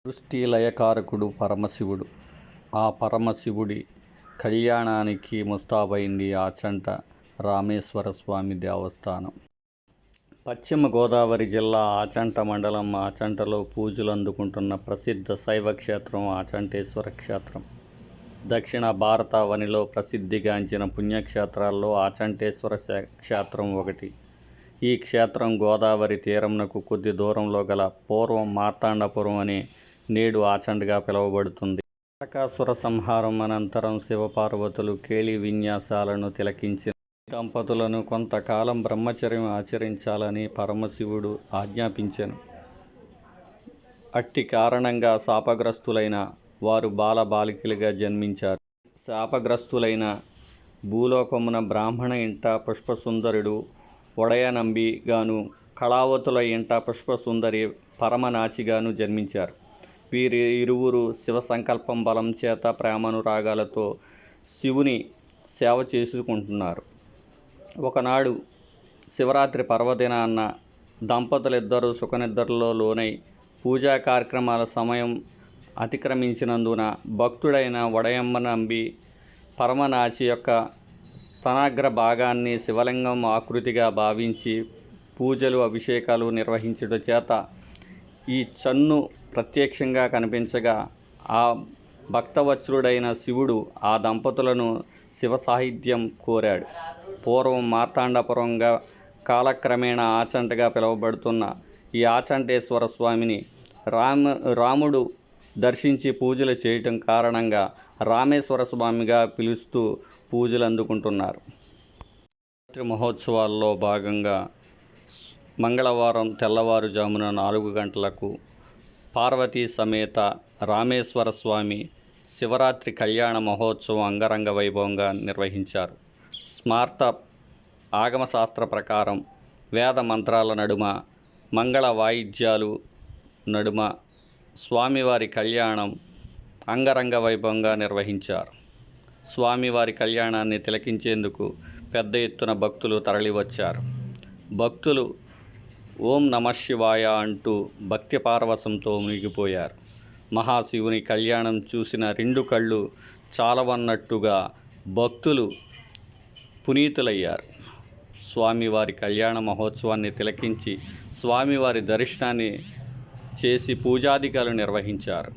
సృష్టి లయకారకుడు పరమశివుడు. ఆ పరమశివుడి కళ్యాణానికి ముస్తాబైంది ఆచంట రామేశ్వరస్వామి దేవస్థానం. పశ్చిమ గోదావరి జిల్లా ఆచంట మండలం ఆచంటలో పూజలు అందుకుంటున్న ప్రసిద్ధ శైవ క్షేత్రం ఆచంటేశ్వర క్షేత్రం. దక్షిణ భారతావనిలో ప్రసిద్ధిగాంచిన పుణ్యక్షేత్రాల్లో ఆచంటేశ్వర క్షేత్రం ఒకటి. ఈ క్షేత్రం గోదావరి తీరంనకు కొద్ది దూరంలో గల పూర్వం మార్తాండపురం అనే నేడు ఆచంటగా పిలువబడుతుంది. తారకాసుర సంహారం అనంతరం శివపార్వతులు కేళి విన్యాసాలను తిలకించిన దంపతులను కొంతకాలం బ్రహ్మచర్యం ఆచరించాలని పరమశివుడు ఆజ్ఞాపించెను. అట్టి కారణంగా శాపగ్రస్తులైన వారు బాలబాలికలుగా జన్మించారు. శాపగ్రస్తులైన భూలోకమున బ్రాహ్మణ ఇంట పుష్పసుందరుడు ఒడయనంబి గాను, కళావతుల ఇంట పుష్పసుందరి పరమనాచిగాను జన్మించారు. వీరి ఇరువురు శివ సంకల్పం బలం చేత ప్రేమానురాగాలతో శివుని సేవ చేసుకుంటున్నారు. ఒకనాడు శివరాత్రి పర్వదినాన్న దంపతులిద్దరూ సుఖనిద్రలో లోనై పూజా కార్యక్రమాల సమయం అతిక్రమించినందున భక్తుడైన ఒడయనంబి పరమనాచి యొక్క స్తనాగ్ర భాగాన్ని శివలింగం ఆకృతిగా భావించి పూజలు అభిషేకాలు నిర్వహించుట చేత ఈ చన్ను ప్రత్యక్షంగా కనిపించగా ఆ భక్తవత్సలుడైన శివుడు ఆ దంపతులను శివ సాహిత్యం కోరాడు. పూర్వం మార్తాండపురంగా కాలక్రమేణా ఆచంటగా పిలువబడుతున్న ఈ ఆచంటేశ్వర స్వామిని రాముడు దర్శించి పూజలు చేయటం కారణంగా రామేశ్వర స్వామిగా పిలుస్తూ పూజలు అందుకుంటున్నారు. మహోత్సవాల్లో భాగంగా మంగళవారం తెల్లవారుజామున 4 గంటలకు పార్వతీ సమేత రామేశ్వర స్వామి శివరాత్రి కళ్యాణ మహోత్సవం అంగరంగ వైభవంగా నిర్వహించారు. స్మార్త ఆగమశాస్త్ర ప్రకారం వేద మంత్రాల నడుమ, మంగళ వాయిద్యాలు నడుమ స్వామివారి కళ్యాణం అంగరంగ వైభవంగా నిర్వహించారు. స్వామివారి కళ్యాణాన్ని తిలకించేందుకు పెద్ద ఎత్తున భక్తులు తరలివచ్చారు. భక్తులు ఓం నమఃశివాయ అంటూ భక్తి పారవశంతో మునిగిపోయారు. మహాశివుని కళ్యాణం చూసిన 2 కళ్ళు చాలవన్నట్టుగా భక్తులు పునీతులయ్యారు. స్వామివారి కళ్యాణ మహోత్సవాన్ని తిలకించి స్వామివారి దర్శనాన్ని చేసి పూజాధికాలు నిర్వహించారు.